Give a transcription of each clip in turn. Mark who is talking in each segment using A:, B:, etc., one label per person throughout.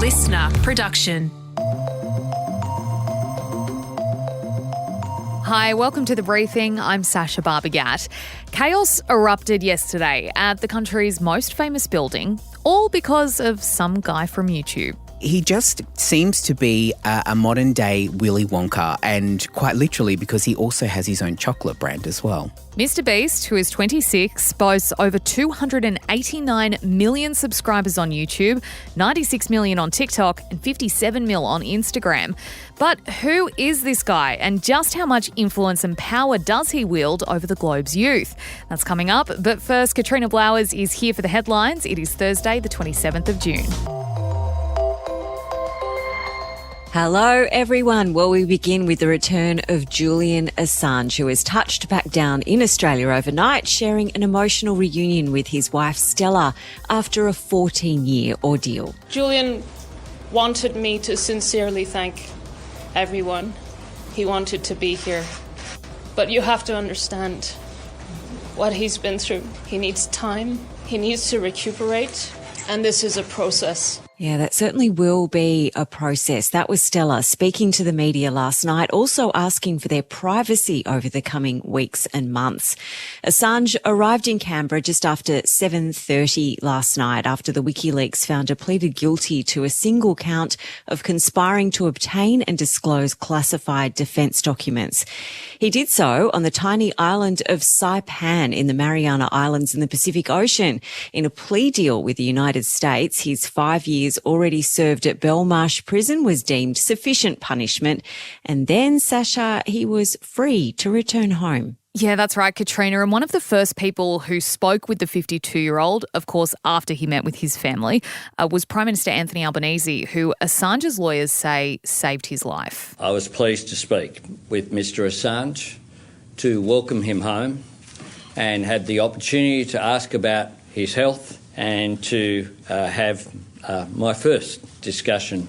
A: LiSTNR production.
B: Hi, welcome to The Briefing. I'm Sasha Barbagat. Chaos erupted yesterday at the country's most famous building, all because of some guy from YouTube.
C: He just seems to be a modern-day Willy Wonka, and quite literally because he also has his own chocolate brand as well.
B: MrBeast, who is 26, boasts over 289 million subscribers on YouTube, 96 million on TikTok, and 57 mil on Instagram. But who is this guy, and just how much influence and power does he wield over the globe's youth? That's coming up, but first, Katrina Blowers is here for the headlines. It is Thursday, the 27th of June.
D: Hello, everyone. Well, we begin with the return of Julian Assange, who has touched back down in Australia overnight, sharing an emotional reunion with his wife, Stella, after a 14-year ordeal.
E: Julian wanted me to sincerely thank everyone. He wanted to be here. But you have to understand what he's been through. He needs time. He needs to recuperate. And this is a process.
D: Yeah, that certainly will be a process. That was Stella speaking to the media last night, also asking for their privacy over the coming weeks and months. Assange arrived in Canberra just after 7:30 last night after the WikiLeaks founder pleaded guilty to a single count of conspiring to obtain and disclose classified defence documents. He did so on the tiny island of Saipan in the Mariana Islands in the Pacific Ocean. In a plea deal with the United States, his 5 years already served at Belmarsh Prison was deemed sufficient punishment. And then, Sasha, he was free to return home.
B: Yeah, that's right, Katrina. And one of the first people who spoke with the 52-year-old, of course, after he met with his family, was Prime Minister Anthony Albanese, who Assange's lawyers say saved his life.
F: I was pleased to speak with Mr Assange, to welcome him home, and had the opportunity to ask about his health and to have my first discussion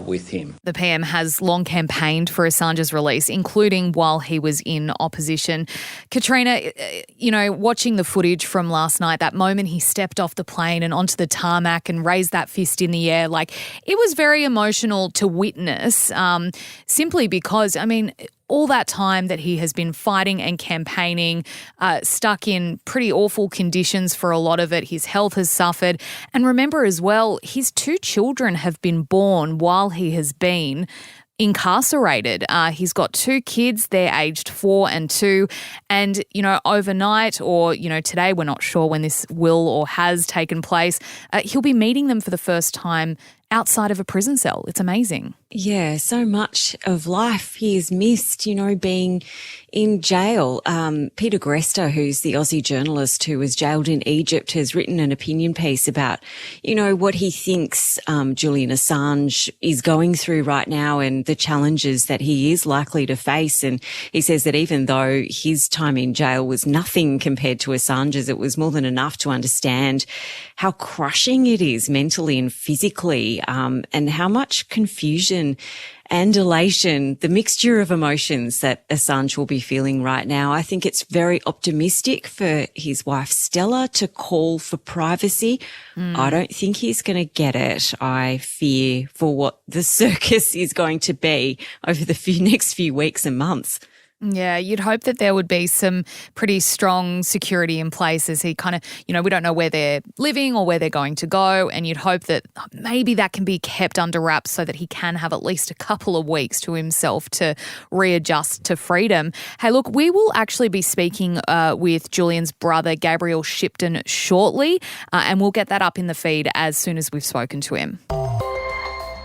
F: with him.
B: The PM has long campaigned for Assange's release, including while he was in opposition. Katrina, watching the footage from last night, that moment he stepped off the plane and onto the tarmac and raised that fist in the air, it was very emotional to witness, simply because, all that time that he has been fighting and campaigning, stuck in pretty awful conditions for a lot of it. His health has suffered. And remember as well, his 2 children have been born while he has been incarcerated. He's got 2 kids, they're aged 4 and 2. And, overnight or, today, we're not sure when this will or has taken place, he'll be meeting them for the first time outside of a prison cell. It's amazing.
D: Yeah, so much of life he has missed, being in jail. Peter Grester, who's the Aussie journalist who was jailed in Egypt, has written an opinion piece about, what he thinks Julian Assange is going through right now and the challenges that he is likely to face. And he says that even though his time in jail was nothing compared to Assange's, it was more than enough to understand how crushing it is mentally and physically, and how much confusion and elation, the mixture of emotions that Assange will be feeling right now. I think it's very optimistic for his wife Stella to call for privacy. I don't think he's going to get it. I fear for what the circus is going to be over the next few weeks and months.
B: Yeah, you'd hope that there would be some pretty strong security in place as he kind of, we don't know where they're living or where they're going to go, and you'd hope that maybe that can be kept under wraps so that he can have at least a couple of weeks to himself to readjust to freedom. Hey, look, we will actually be speaking with Julian's brother, Gabriel Shipton, shortly, and we'll get that up in the feed as soon as we've spoken to him.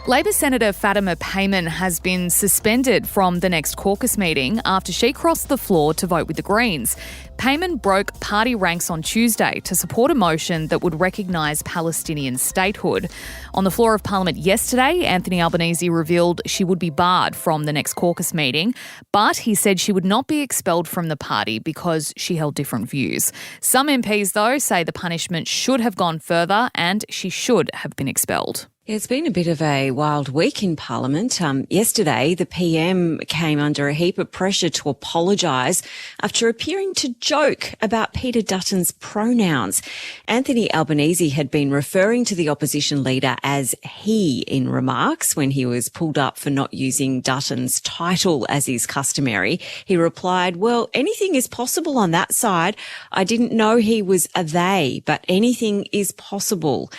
B: Labor Senator Fatima Payman has been suspended from the next caucus meeting after she crossed the floor to vote with the Greens. Payman broke party ranks on Tuesday to support a motion that would recognise Palestinian statehood. On the floor of Parliament yesterday, Anthony Albanese revealed she would be barred from the next caucus meeting, but he said she would not be expelled from the party because she held different views. Some MPs, though, say the punishment should have gone further and she should have been expelled.
D: It's been a bit of a wild week in Parliament. Yesterday, the PM came under a heap of pressure to apologise after appearing to joke about Peter Dutton's pronouns. Anthony Albanese had been referring to the opposition leader as he in remarks when he was pulled up for not using Dutton's title as is customary. He replied, well, anything is possible on that side. I didn't know he was a they, but anything is possible.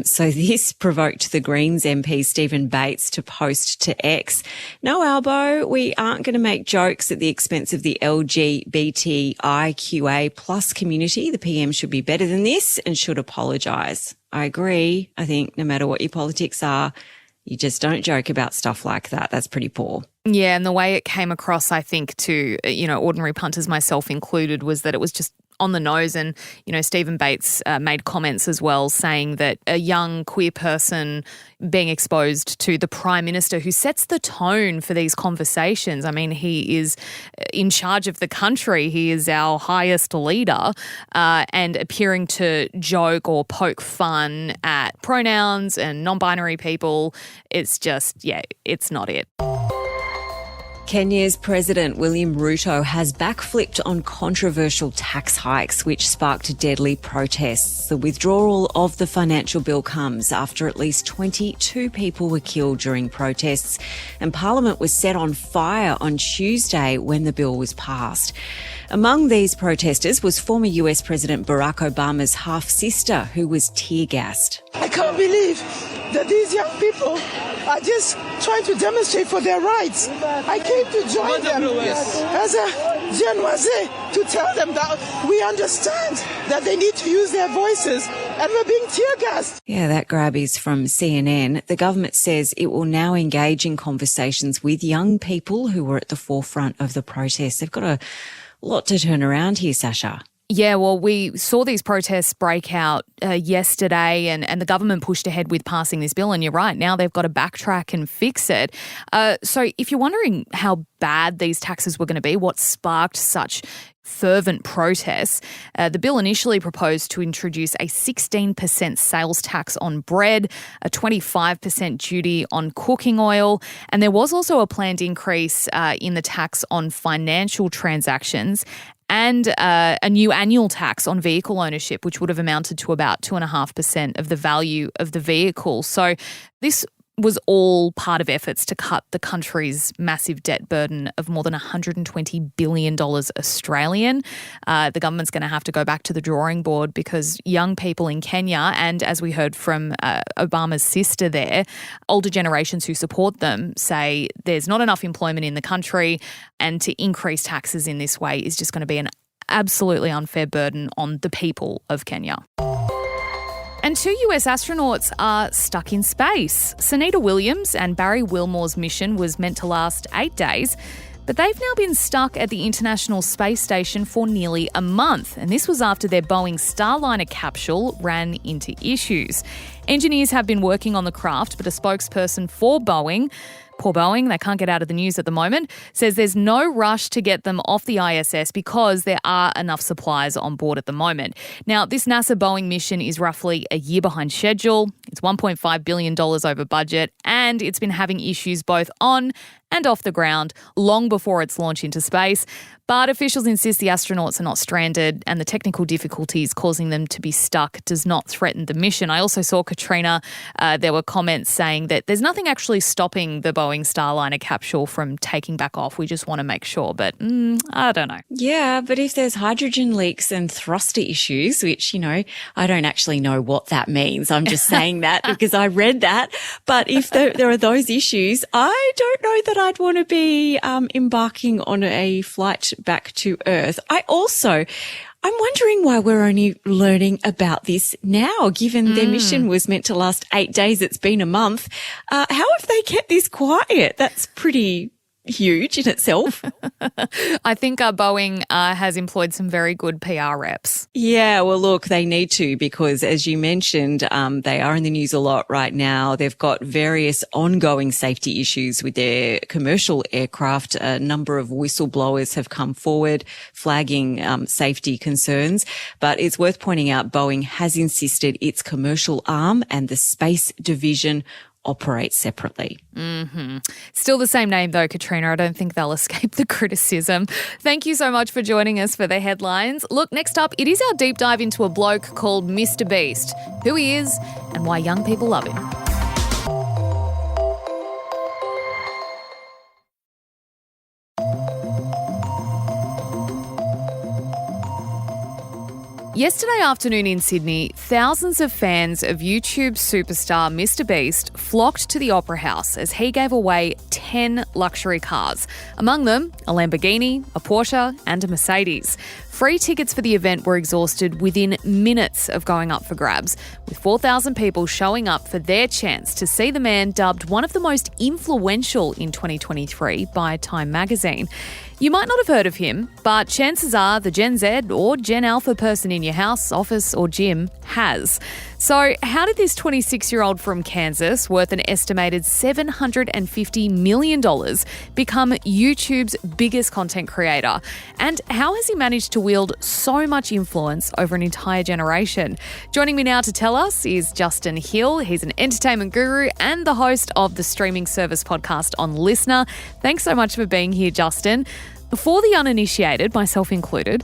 D: So this provoked the Greens MP Stephen Bates to post to X, no, Albo, we aren't going to make jokes at the expense of the LGBTIQA plus community. The PM should be better than this and should apologise. I agree. I think no matter what your politics are, you just don't joke about stuff like that. That's pretty poor.
B: Yeah, and the way it came across, I think, to, ordinary punters, myself included, was that it was just on the nose. And, Stephen Bates made comments as well saying that a young queer person being exposed to the Prime Minister who sets the tone for these conversations. I mean, he is in charge of the country. He is our highest leader, and appearing to joke or poke fun at pronouns and non-binary people, it's just, it's not it.
D: Kenya's President William Ruto has backflipped on controversial tax hikes, which sparked deadly protests. The withdrawal of the financial bill comes after at least 22 people were killed during protests, and Parliament was set on fire on Tuesday when the bill was passed. Among these protesters was former US President Barack Obama's half-sister, who was tear-gassed.
A: I can't believe that these young people are just trying to demonstrate for their rights. I came to join them as a jeune to tell them that we understand that they need to use their voices and we're being tear-gassed.
D: Yeah, that grab is from CNN. The government says it will now engage in conversations with young people who were at the forefront of the protests. They've got a lot to turn around here, Sasha.
B: Yeah, well, we saw these protests break out yesterday and the government pushed ahead with passing this bill. And you're right, now they've got to backtrack and fix it. So if you're wondering how bad these taxes were going to be, what sparked such fervent protests, the bill initially proposed to introduce a 16% sales tax on bread, a 25% duty on cooking oil, and there was also a planned increase in the tax on financial transactions and a new annual tax on vehicle ownership, which would have amounted to about 2.5% of the value of the vehicle. So this was all part of efforts to cut the country's massive debt burden of more than $120 billion Australian. The government's going to have to go back to the drawing board because young people in Kenya, and as we heard from Obama's sister there, older generations who support them say there's not enough employment in the country, and to increase taxes in this way is just going to be an absolutely unfair burden on the people of Kenya. And 2 US astronauts are stuck in space. Sunita Williams and Barry Wilmore's mission was meant to last 8 days, but they've now been stuck at the International Space Station for nearly a month. And this was after their Boeing Starliner capsule ran into issues. Engineers have been working on the craft, but a spokesperson for Boeing, poor Boeing, they can't get out of the news at the moment, says there's no rush to get them off the ISS because there are enough supplies on board at the moment. Now, this NASA Boeing mission is roughly a year behind schedule. It's $1.5 billion over budget, and it's been having issues both on and off the ground long before its launch into space. But officials insist the astronauts are not stranded and the technical difficulties causing them to be stuck does not threaten the mission. I also saw, Katrina, there were comments saying that there's nothing actually stopping the Boeing Starliner capsule from taking back off. We just want to make sure, but I don't know.
D: Yeah, but if there's hydrogen leaks and thruster issues, which, I don't actually know what that means. I'm just saying that because I read that. But if there are those issues, I don't know that I'd want to be embarking on a flight back to Earth. I'm wondering why we're only learning about this now, given their mission was meant to last 8 days. It's been a month. How have they kept this quiet? That's pretty huge in itself.
B: I think Boeing has employed some very good PR reps.
D: Yeah, well, look, they need to because, as you mentioned, they are in the news a lot right now. They've got various ongoing safety issues with their commercial aircraft. A number of whistleblowers have come forward flagging safety concerns. But it's worth pointing out Boeing has insisted its commercial arm and the space division operate separately.
B: Still the same name though, Katrina. I don't think they'll escape the criticism. Thank you so much for joining us for the headlines. Look, next up, it is our deep dive into a bloke called MrBeast, who he is and why young people love him. Yesterday afternoon in Sydney, thousands of fans of YouTube superstar MrBeast flocked to the Opera House as he gave away 10 luxury cars. Among them, a Lamborghini, a Porsche and a Mercedes. Free tickets for the event were exhausted within minutes of going up for grabs, with 4,000 people showing up for their chance to see the man dubbed one of the most influential in 2023 by Time magazine. You might not have heard of him, but chances are the Gen Z or Gen Alpha person in your house, office or gym has. So how did this 26-year-old from Kansas, worth an estimated $750 million, become YouTube's biggest content creator? And how has he managed to wield so much influence over an entire generation? Joining me now to tell us is Justin Hill. He's an entertainment guru and the host of the streaming service podcast on LiSTNR. Thanks so much for being here, Justin. For the uninitiated, myself included,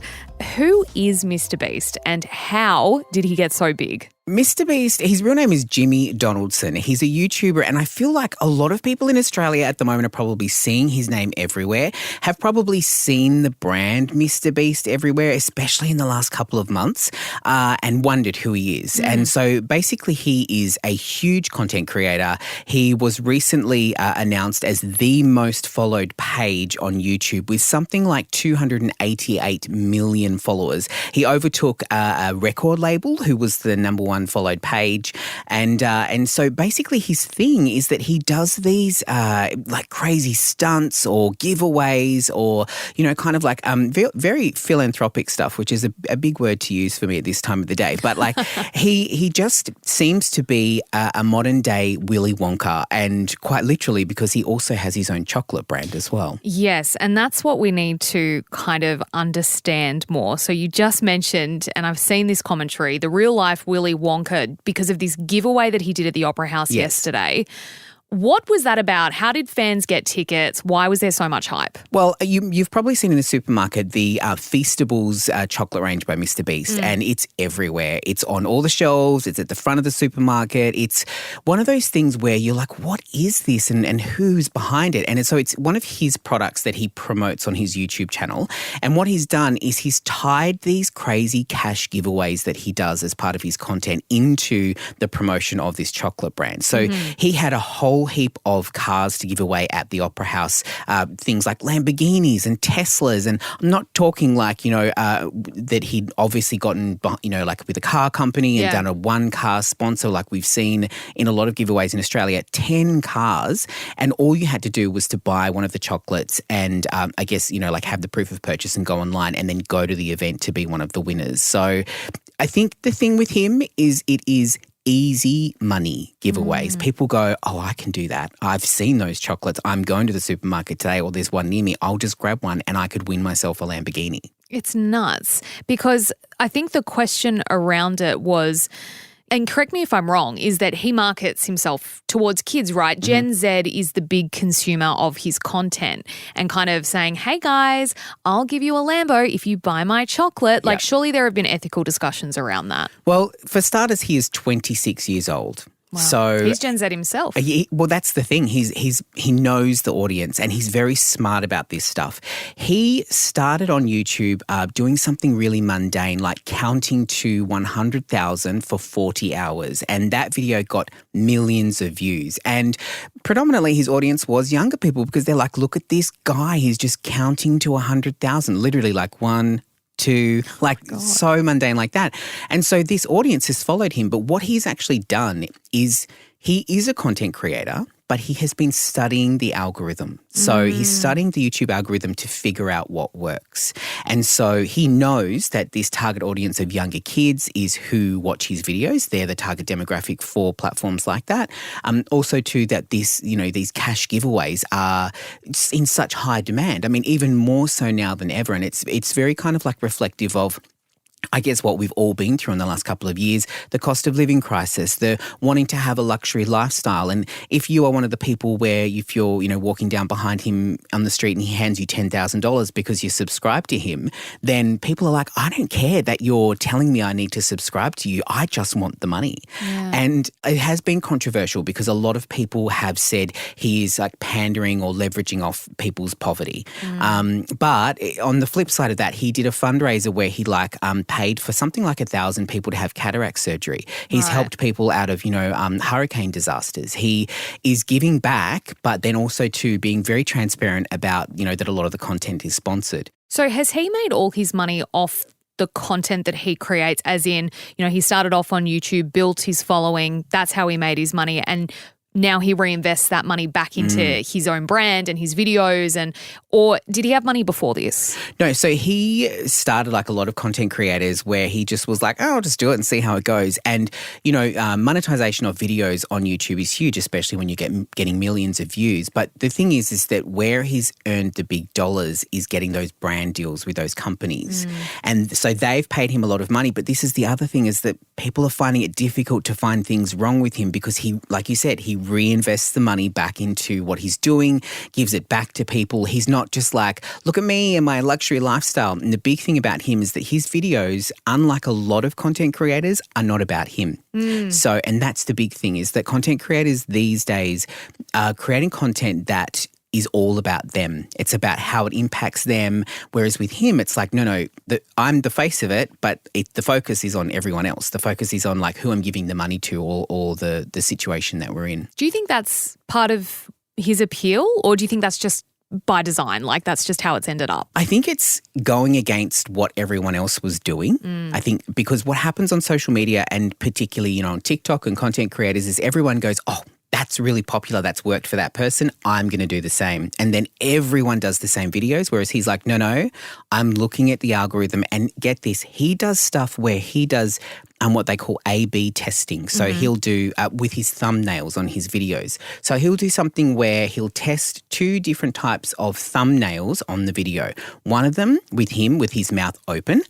B: who is MrBeast and how did he get so big?
C: MrBeast, his real name is Jimmy Donaldson. He's a YouTuber, and I feel like a lot of people in Australia at the moment are probably seeing his name everywhere, have probably seen the brand MrBeast everywhere, especially in the last couple of months, and wondered who he is. And so basically he is a huge content creator. He was recently announced as the most followed page on YouTube with something like 288 million followers. He overtook a record label who was the number one followed page. And so basically his thing is that he does these like crazy stunts or giveaways or, you know, kind of like very philanthropic stuff, which is a big word to use for me at this time of the day. But like he just seems to be a modern day Willy Wonka, and quite literally because he also has his own chocolate brand as well.
B: Yes, and that's what we need to kind of understand more. So you just mentioned, and I've seen this commentary, the real life Willy Wonka, because of this giveaway that he did at the Opera House yesterday. What was that about? How did fans get tickets? Why was there so much hype?
C: Well, you've probably seen in the supermarket the Feastables chocolate range by MrBeast, and it's everywhere. It's on all the shelves. It's at the front of the supermarket. It's one of those things where you're like, what is this and who's behind it? And so it's one of his products that he promotes on his YouTube channel. And what he's done is he's tied these crazy cash giveaways that he does as part of his content into the promotion of this chocolate brand. So he had a whole heap of cars to give away at the Opera House, things like Lamborghinis and Teslas. And I'm not talking like, you know, that he'd obviously gotten, you know, like with a car company and done a one car sponsor like we've seen in a lot of giveaways in Australia, 10 cars. And all you had to do was to buy one of the chocolates and I guess, you know, like have the proof of purchase and go online and then go to the event to be one of the winners. So I think the thing with him is it is easy money giveaways. People go, oh, I can do that. I've seen those chocolates. I'm going to the supermarket today or there's one near me. I'll just grab one and I could win myself a Lamborghini.
B: It's nuts because I think the question around it was, and correct me if I'm wrong, is that he markets himself towards kids, right? Gen Z is the big consumer of his content and kind of saying, hey guys, I'll give you a Lambo if you buy my chocolate. Like surely there have been ethical discussions around that.
C: Well, for starters, he is 26 years old.
B: Wow.
C: So
B: he's Gen Z himself.
C: Well, that's the thing. He knows the audience and he's very smart about this stuff. He started on YouTube doing something really mundane, like counting to 100,000 for 40 hours. And that video got millions of views. And predominantly his audience was younger people because they're like, look at this guy. He's just counting to 100,000, literally like 1, 2, like so mundane like that. And so this audience has followed him. But what he's actually done is he is a content creator, but he has been studying the algorithm. So he's studying the YouTube algorithm to figure out what works. And so he knows that this target audience of younger kids is who watch his videos. They're the target demographic for platforms like that. Also too that this, you know, these cash giveaways are in such high demand. I mean, even more so now than ever. And it's very kind of like reflective of I guess what we've all been through in the last couple of years, the cost of living crisis, the wanting to have a luxury lifestyle. And if you are one of the people where if you're, walking down behind him on the street and he hands you $10,000 because you subscribe to him, then people are like, I don't care that you're telling me I need to subscribe to you. I just want the money. Yeah. And it has been controversial because a lot of people have said he is like pandering or leveraging off people's poverty. But on the flip side of that, he did a fundraiser where he paid for something like 1,000 people to have cataract surgery. He's helped people out of, hurricane disasters. He is giving back, but then also to being very transparent about, that a lot of the content is sponsored.
B: So has he made all his money off the content that he creates, as in, he started off on YouTube, built his following, that's how he made his money, and now he reinvests that money back into his own brand and his videos, or did he have money before this?
C: No, so he started like a lot of content creators where he just was like, oh, I'll just do it and see how it goes. And, monetization of videos on YouTube is huge, especially when you're getting millions of views. But the thing is that where he's earned the big dollars is getting those brand deals with those companies. And so they've paid him a lot of money. But this is the other thing, is that people are finding it difficult to find things wrong with him because he, like you said, he reinvests the money back into what he's doing, gives it back to people. He's not just like, look at me and my luxury lifestyle. And the big thing about him is that his videos, unlike a lot of content creators, are not about him. So, and that's the big thing, is that content creators these days are creating content that is all about them. It's about how it impacts them. Whereas with him, it's like, no, I'm the face of it, but the focus is on everyone else. The focus is on like who I'm giving the money to, or the situation that we're in. Do
B: you think that's part of his appeal, or do you think that's just by design, like that's just how it's ended up?
C: I think it's going against what everyone else was doing. I think because what happens on social media, and particularly, on TikTok and content creators, is everyone goes, oh, that's really popular, that's worked for that person, I'm going to do the same. And then everyone does the same videos, whereas he's like, no, I'm looking at the algorithm. And get this, he does stuff where he does what they call A/B testing. So he'll do with his thumbnails on his videos. So he'll do something where he'll test 2 different types of thumbnails on the video. One of them with him with his mouth open,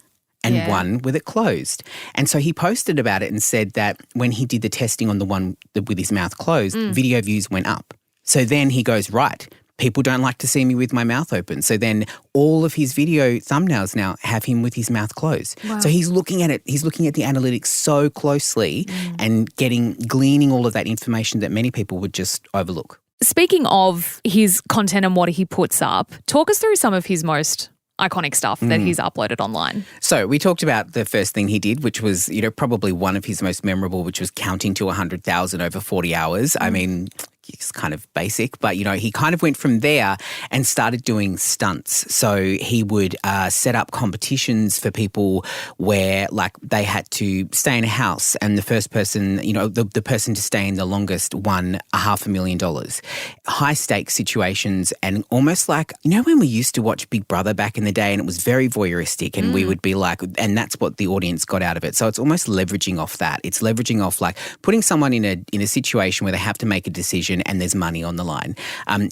C: and one with it closed. And so he posted about it and said that when he did the testing on the one with his mouth closed, video views went up. So then he goes, right, people don't like to see me with my mouth open. So then all of his video thumbnails now have him with his mouth closed. Wow. So he's looking at it, he's looking at the analytics so closely and gleaning all of that information that many people would just overlook.
B: Speaking of his content and what he puts up, talk us through some of his most iconic stuff that he's uploaded online.
C: So we talked about the first thing he did, which was, probably one of his most memorable, which was counting to 100,000 over 40 hours. I mean, it's kind of basic, but, he kind of went from there and started doing stunts. So he would set up competitions for people where, like, they had to stay in a house and the first person, the person to stay in the longest won $500,000. High stakes situations, and almost like, when we used to watch Big Brother back in the day and it was very voyeuristic and we would be like, and that's what the audience got out of it. So it's almost leveraging off that. It's leveraging off like putting someone in a situation where they have to make a decision and there's money on the line.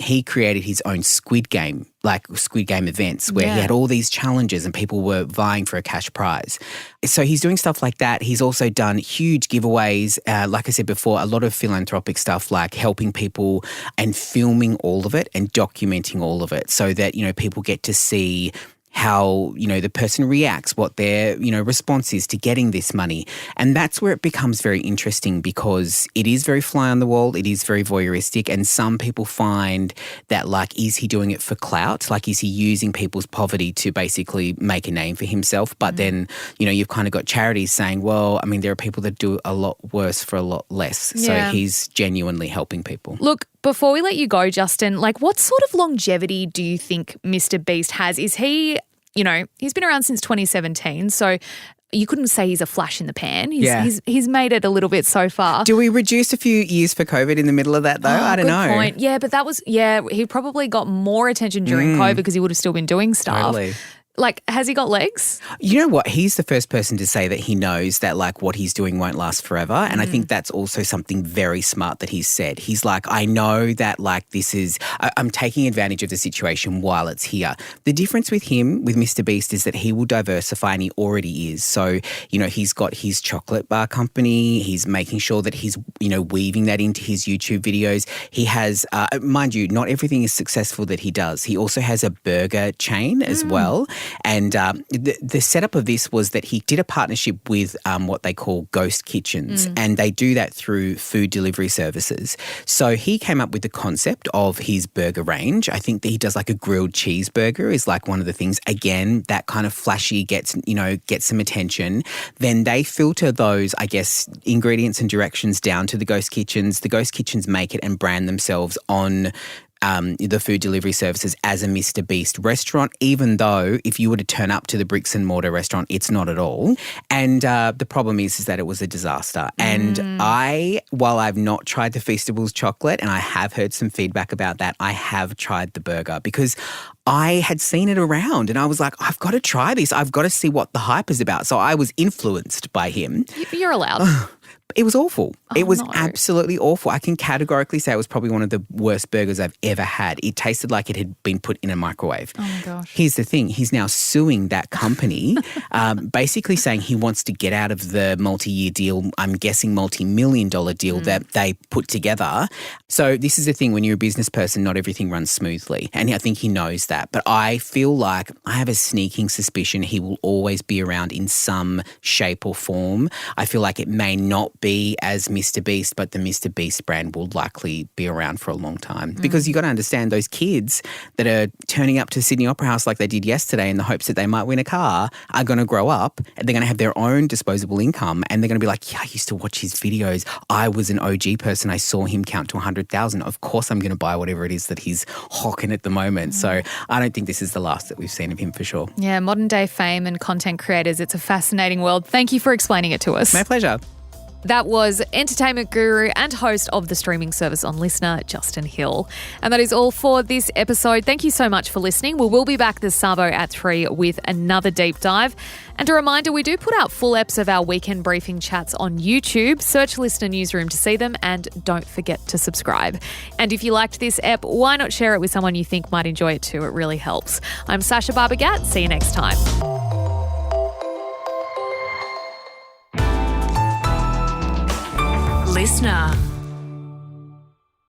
C: He created his own Squid Game, like Squid Game events where he had all these challenges and people were vying for a cash prize. So he's doing stuff like that. He's also done huge giveaways. Like I said before, a lot of philanthropic stuff like helping people and filming all of it and documenting all of it so that, people get to see how, the person reacts, what their, response is to getting this money. And that's where it becomes very interesting because it is very fly on the wall, it is very voyeuristic, and some people find that, like, is he doing it for clout? Like, is he using people's poverty to basically make a name for himself? But then, you've kind of got charities saying, well, I mean, there are people that do a lot worse for a lot less. So he's genuinely helping people.
B: Look, before we let you go, Justin, like, what sort of longevity do you think MrBeast has? Is he, he's been around since 2017, so you couldn't say he's a flash in the pan. He's made it a little bit so far.
C: Do we reduce a few years for COVID in the middle of that, though? I don't know.
B: Good point. Yeah, but he probably got more attention during COVID because he would have still been doing stuff.
C: Totally.
B: Like, has he got legs?
C: You know what? He's the first person to say that he knows that like what he's doing won't last forever. And I think that's also something very smart that he's said. He's like, I know that like this is, I'm taking advantage of the situation while it's here. The difference with him, with MrBeast, is that he will diversify, and he already is. So, you know, he's got his chocolate bar company. He's making sure that he's, you know, weaving that into his YouTube videos. He has, mind you, not everything is successful that he does. He also has a burger chain as well. And the setup of this was that he did a partnership with what they call ghost kitchens, and they do that through food delivery services. So he came up with the concept of his burger range. I think that he does like a grilled cheeseburger is like one of the things. Again, that kind of flashy gets some attention. Then they filter those, I guess, ingredients and directions down to the ghost kitchens. The ghost kitchens make it and brand themselves on the food delivery services as a MrBeast restaurant, even though if you were to turn up to the bricks and mortar restaurant, it's not at all. And the problem is that it was a disaster. And while I've not tried the Feastables chocolate, and I have heard some feedback about that, I have tried the burger because I had seen it around and I was like, I've got to try this. I've got to see what the hype is about. So I was influenced by him.
B: You're allowed.
C: It was awful. It was
B: no.
C: absolutely awful. I can categorically say it was probably one of the worst burgers I've ever had. It tasted like it had been put in a microwave.
B: Oh, my gosh.
C: Here's the thing. He's now suing that company, basically saying he wants to get out of the multi-year deal, I'm guessing multi-million-dollar deal that they put together. So this is the thing. When you're a business person, not everything runs smoothly. And I think he knows that. But I feel like I have a sneaking suspicion he will always be around in some shape or form. I feel like it may not be as MrBeast, but the MrBeast brand will likely be around for a long time. Because you got to understand those kids that are turning up to Sydney Opera House like they did yesterday in the hopes that they might win a car are going to grow up and they're going to have their own disposable income and they're going to be like, yeah, I used to watch his videos. I was an OG person. I saw him count to 100,000. Of course I'm going to buy whatever it is that he's hawking at the moment. So I don't think this is the last that we've seen of him for sure.
B: Yeah, modern day fame and content creators. It's a fascinating world. Thank you for explaining it to us.
C: My pleasure.
B: That was entertainment guru and host of the streaming service on LiSTNR, Justin Hill. And that is all for this episode. Thank you so much for listening. We will be back this Sabo at 3 with another deep dive. And a reminder, we do put out full eps of our weekend briefing chats on YouTube. Search LiSTNR Newsroom to see them and don't forget to subscribe. And if you liked this ep, why not share it with someone you think might enjoy it too? It really helps. I'm Sasha Barbagat. See you next time.
G: LiSTNR.